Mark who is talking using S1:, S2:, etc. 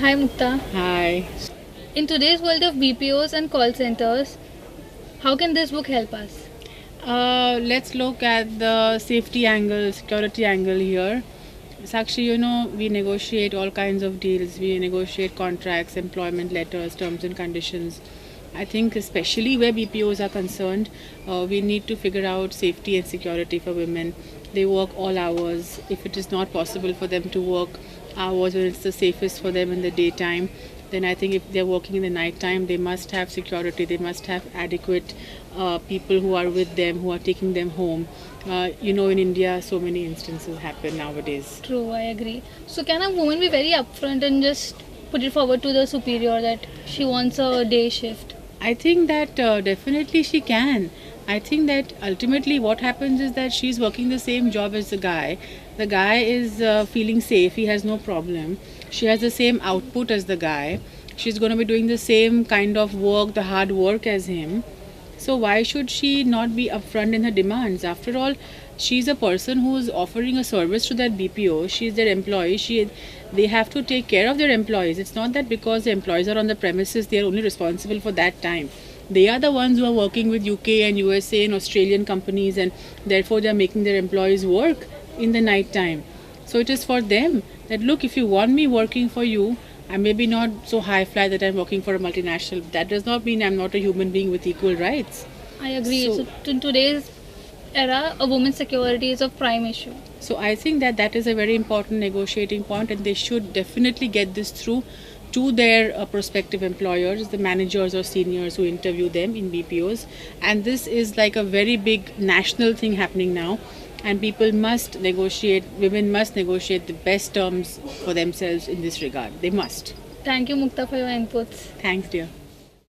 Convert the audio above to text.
S1: Hi Mukta.
S2: Hi.
S1: In today's world of BPOs and call centers, how can this book help us?
S2: Let's look at the safety angle, security angle here. Sakshi, we negotiate all kinds of deals. We negotiate contracts, employment letters, terms and conditions. I think, especially where BPOs are concerned, we need to figure out safety and security for women. They work all hours. If it is not possible for them to work hours when it's the safest for them in the daytime, then I think if they're working in the night time, they must have security. They must have adequate people who are with them, who are taking them home. In India, so many instances happen nowadays.
S1: True, I agree. So can a woman be very upfront and just put it forward to the superior that she wants a day shift?
S2: I think that definitely she can. I think that ultimately what happens is that she's working the same job as the guy. The guy is feeling safe, he has no problem. She has the same output as the guy. She's going to be doing the same kind of work, the hard work as him. So why should she not be upfront in her demands? After all, she's a person who is offering a service to that BPO. She's their employee. They have to take care of their employees. It's not that because the employees are on the premises, they are only responsible for that time. They are the ones who are working with UK and USA and Australian companies, and therefore they are making their employees work in the night time. So it is for them that, look, if you want me working for you, I may be not so high fly that I'm working for a multinational. That does not mean I'm not a human being with equal rights.
S1: I agree.
S2: So,
S1: So in today's era, a woman's security is a prime issue.
S2: so I think that that is a very important negotiating point, and they should definitely get this through to their prospective employers, the managers or seniors who interview them in BPOs. And this is like a very big national thing happening now. And people must negotiate, women must negotiate the best terms for themselves in this regard. They must.
S1: Thank you Mukta for your inputs.
S2: Thanks, dear.